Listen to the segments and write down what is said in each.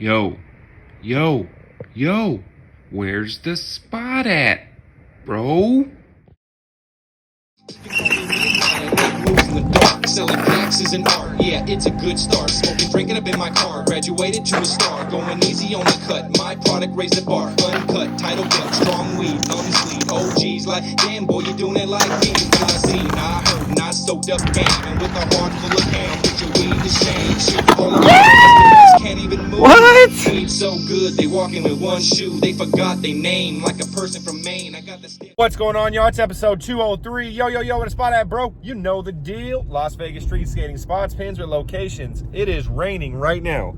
Yo, yo, yo, where's the spot at, bro? Selling packs is an art, yeah, it's a good start. Smoking, drinking up in my car, graduated to a star. Going easy on the cut, my product raised the bar. Uncut, title cut, strong weed, long sleeve. OGs like, damn boy, you doing it like me. When I seen, I heard, not soaked up game. And with a heart full of ham, put your weed to shame. Shit, all of my customers can't even move. What? Weed so good, they walking with one shoe. They forgot they name, like a person from Maine. I got the stick. What's going on, y'all? It's episode 203. Yo, where the spot at, bro? You know the deal. Las Vegas street skating spots, pins, with locations. It is raining right now.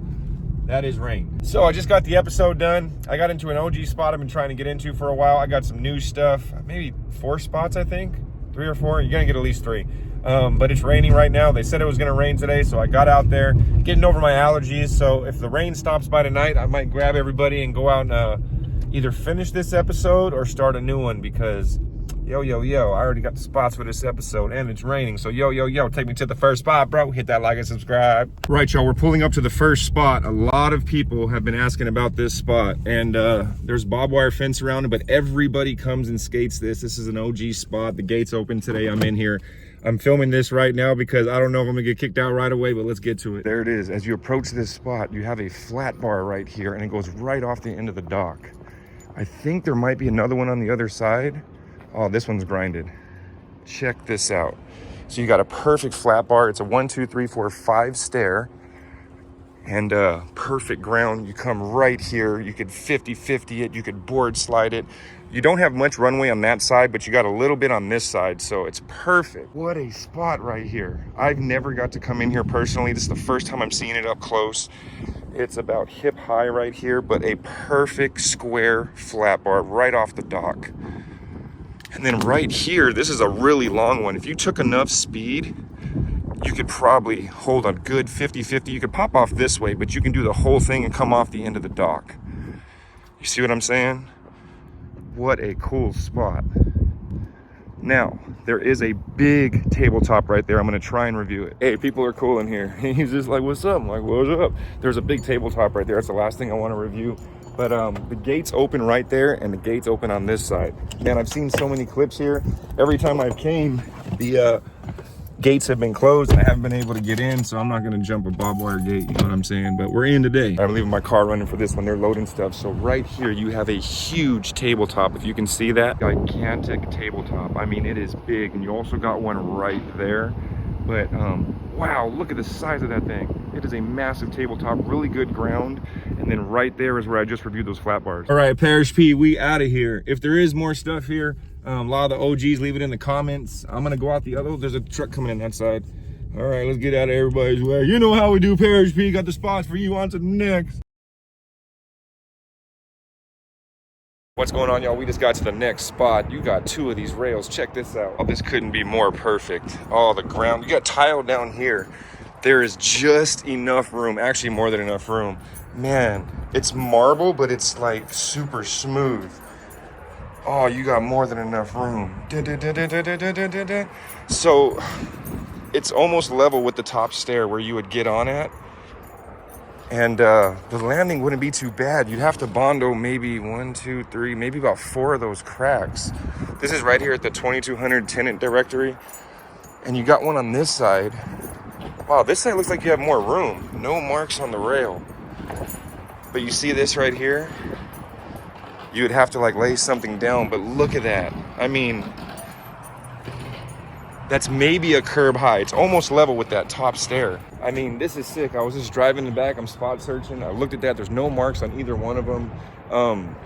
That is rain. So I just got the episode done. I got into an OG spot I've been trying to get into for a while. I got some new stuff. Maybe 4 spots, I think. 3 or 4. You're going to get at least 3. But it's raining right now. They said it was going to rain today, so I got out there getting over my allergies. So if the rain stops by tonight, I might grab everybody and go out and either finish this episode or start a new one, because yo, I already got the spots for this episode and it's raining. So yo, take me to the first spot, bro. Hit that like and subscribe. Right, y'all, we're pulling up to the first spot. A lot of people have been asking about this spot, and there's barbed wire fence around it, but everybody comes and skates this. This is an OG spot. The gate's open today. I'm in here. I'm filming this right now because I don't know if I'm gonna get kicked out right away, but let's get to it. There it is. As you approach this spot, you have a flat bar right here, and it goes right off the end of the dock. I think there might be another one on the other side. Oh, this one's grinded. Check this out. So you got a perfect flat bar. It's a 1, 2, 3, 4, 5 stair, and perfect ground. You come right here. You could 50-50 it. You could board slide it. You don't have much runway on that side, but you got a little bit on this side, so it's perfect. What a spot right here. I've never got to come in here personally. This is the first time I'm seeing it up close. It's about hip high right here, but a perfect square flat bar right off the dock. And then right here, this is a really long one. If you took enough speed, you could probably hold a good 50-50. You could pop off this way, but you can do the whole thing and come off the end of the dock. You see what I'm saying? What a cool spot. Now, there is a big tabletop right there. I'm gonna try and review it. Hey, people are cool in here. He's just like, what's up? I'm like, what's up? There's a big tabletop right there. That's the last thing I wanna review. But the gate's open right there, and the gate's open on this side. Man, I've seen so many clips here. Every time I've came, the gates have been closed and I haven't been able to get in, so I'm not gonna jump a barbed wire gate, you know what I'm saying? But we're in today. I'm leaving my car running for this one. They're loading stuff. So right here, you have a huge tabletop. If you can see that, gigantic tabletop. I mean, it is big, and you also got one right there. But wow, look at the size of that thing. It is a massive tabletop, really good ground. And then right there is where I just reviewed those flat bars. All right, Parish P, we out of here. If there is more stuff here, a lot of the OGs, leave it in the comments. I'm gonna go out the other. There's a truck coming in that side. All right, let's get out of everybody's way. You know how we do, Parish P. Got the spots for you. On to the next. What's going on, y'all? We just got to the next spot. You got 2 of these rails. Check this out. Oh, this couldn't be more perfect. Oh, the ground. You got tile down here. There is just enough room. Actually, more than enough room. Man, it's marble, but it's like super smooth. Oh, you got more than enough room. So it's almost level with the top stair where you would get on at. And the landing wouldn't be too bad. You'd have to bondo maybe 1, 2, 3, maybe about 4 of those cracks. This is right here at the 2200 tenant directory. And you got one on this side. Wow, this side looks like you have more room. No marks on the rail. But you see this right here? You would have to like lay something down, but look at that. I mean, that's maybe a curb high. It's almost level with that top stair. I mean, this is sick. I was just driving in the back. I'm spot searching. I looked at that. There's no marks on either one of them.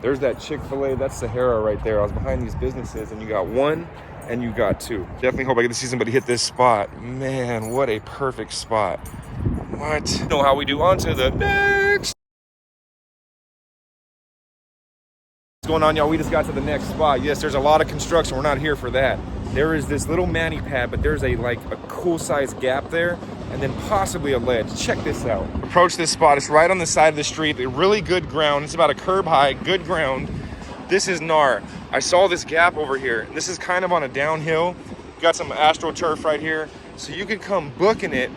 There's that Chick-fil-A. That's Sahara right there. I was behind these businesses, and you got 1 and you got 2. Definitely hope I get to see somebody hit this spot. Man, what a perfect spot. What? You know how we do. On to the next. What's going on, y'all? We just got to the next spot. Yes, there's a lot of construction. We're not here for that. There is this little mani pad, but there's a cool sized gap there, and then possibly a ledge. Check this out. Approach this spot. It's right on the side of the street. Really good ground. It's about a curb high, good ground. This is NAR. I saw this gap over here. This is kind of on a downhill. Got some AstroTurf right here. So you could come booking it,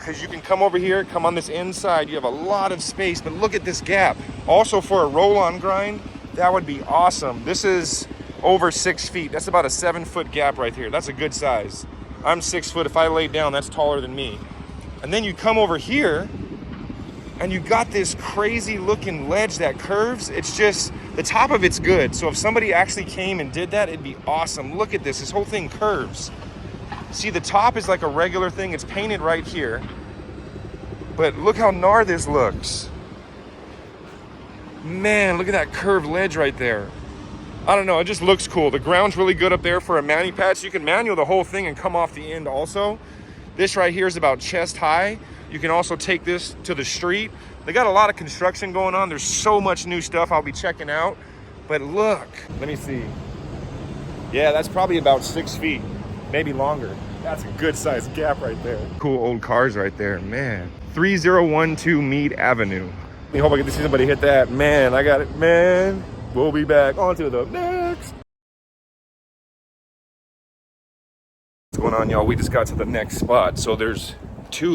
because you can come over here, come on this inside. You have a lot of space, but look at this gap. Also for a roll-on grind, that would be awesome. This is over 6 feet. That's about a 7-foot gap right here. That's a good size. I'm 6 foot. If I lay down, that's taller than me. And then you come over here and you got this crazy looking ledge that curves. It's just, the top of it's good. So if somebody actually came and did that, it'd be awesome. Look at this, this whole thing curves. See, the top is like a regular thing. It's painted right here. But look how gnar this looks. Man, look at that curved ledge right there. I don't know, it just looks cool. The ground's really good up there for a mani pad, so you can manual the whole thing and come off the end also. This right here is about chest high. You can also take this to the street. They got a lot of construction going on. There's so much new stuff I'll be checking out. But look, let me see. Yeah, that's probably about 6 feet, maybe longer. That's a good sized gap right there. Cool old cars right there, man. 3012 Mead Avenue. I hope I get to see somebody hit that. Man, I got it, man. We'll be back. On to the next. What's going on, y'all? We just got to the next spot. So there's two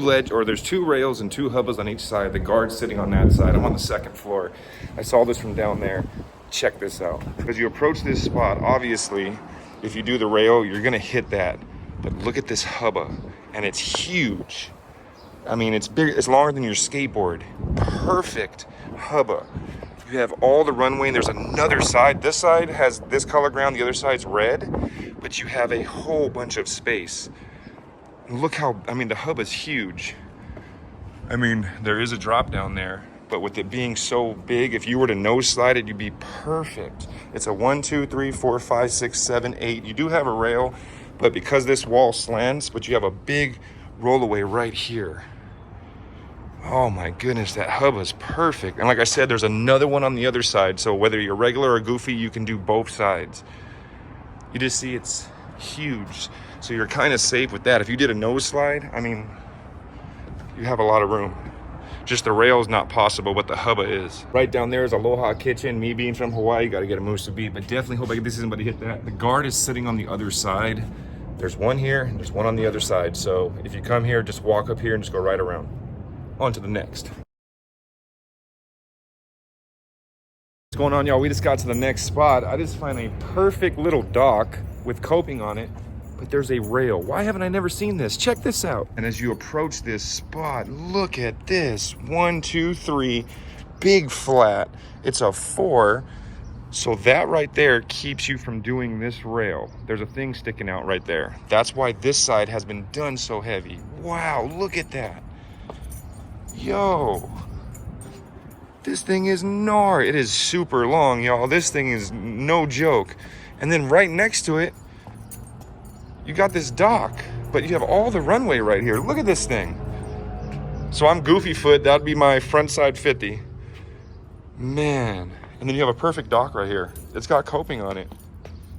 rails and 2 hubbas on each side. The guard's sitting on that side. I'm on the 2nd floor. I saw this from down there. Check this out. As you approach this spot, obviously, if you do the rail, you're gonna hit that. But look at this hubba, and it's huge. I mean, it's big, it's longer than your skateboard. Perfect hubba. You have all the runway, and there's another side. This side has this color ground, the other side's red, but you have a whole bunch of space. Look how, I mean, the hub is huge. I mean, there is a drop down there, but with it being so big, if you were to nose slide it, you'd be perfect. It's a 1, 2, 3, 4, 5, 6, 7, 8. You do have a rail, but because this wall slants, but you have a big rollaway right here. Oh my goodness, that hub is perfect. And like I said, there's another one on the other side. So whether you're regular or goofy, you can do both sides. You just see it's huge. So you're kind of safe with that. If you did a nose slide, I mean, you have a lot of room. Just the rail is not possible, but the hubba is. Right down there is Aloha Kitchen. Me being from Hawaii, you gotta get a Musubi, but definitely hope I get to see somebody hit that. The guard is sitting on the other side. There's one here, and there's one on the other side. So if you come here, just walk up here and just go right around. On to the next. What's going on, y'all? We just got to the next spot. I just find a perfect little dock with coping on it, but there's a rail. Why haven't I never seen this? Check this out. And as you approach this spot, look at this. 1, 2, 3, big flat. It's a 4. So that right there keeps you from doing this rail. There's a thing sticking out right there. That's why this side has been done so heavy. Wow, look at that. Yo, this thing is gnar. It is super long, y'all. This thing is no joke. And then right next to it, you got this dock, but you have all the runway right here. Look at this thing. So I'm goofy foot. That'd be my front side 50. Man. And then you have a perfect dock right here. It's got coping on it.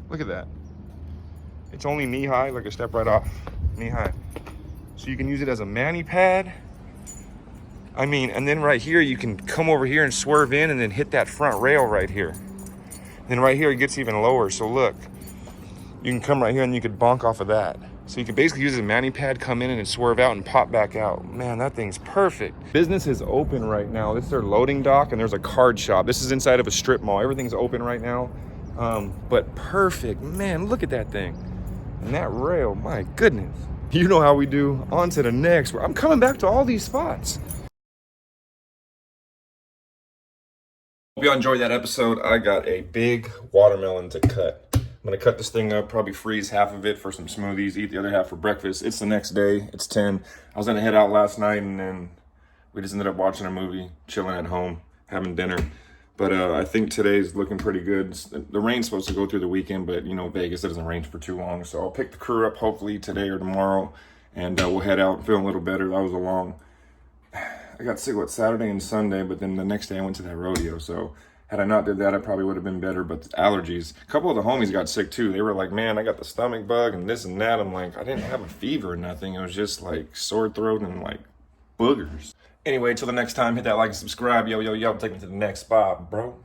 Look at that. It's only knee high, like a step right off, knee high. So you can use it as a mani pad. I mean, and then right here, you can come over here and swerve in and then hit that front rail right here. And then right here, it gets even lower. So look, you can come right here and you could bonk off of that. So you can basically use a mani pad, come in and then swerve out and pop back out. Man, that thing's perfect. Business is open right now. This is their loading dock and there's a card shop. This is inside of a strip mall. Everything's open right now, but perfect. Man, look at that thing. And that rail, my goodness. You know how we do. On to the next. I'm coming back to all these spots. Hope y'all enjoyed that episode. I got a big watermelon to cut. I'm gonna cut this thing up, probably freeze half of it for some smoothies, eat the other half for breakfast. It's the next day, it's 10. I was gonna head out last night and then we just ended up watching a movie, chilling at home, having dinner. But I think today's looking pretty good. The rain's supposed to go through the weekend, but you know, Vegas, it doesn't rain for too long. So I'll pick the crew up hopefully today or tomorrow and we'll head out feeling a little better. That was a long, I got sick Saturday and Sunday, but then the next day I went to that rodeo. So had I not did that, I probably would have been better, but allergies. A couple of the homies got sick too. They were like, man, I got the stomach bug and this and that. I'm like, I didn't have a fever or nothing. It was just like sore throat and like boogers. Anyway, till the next time, hit that like and subscribe. Yo, take me to the next spot, bro.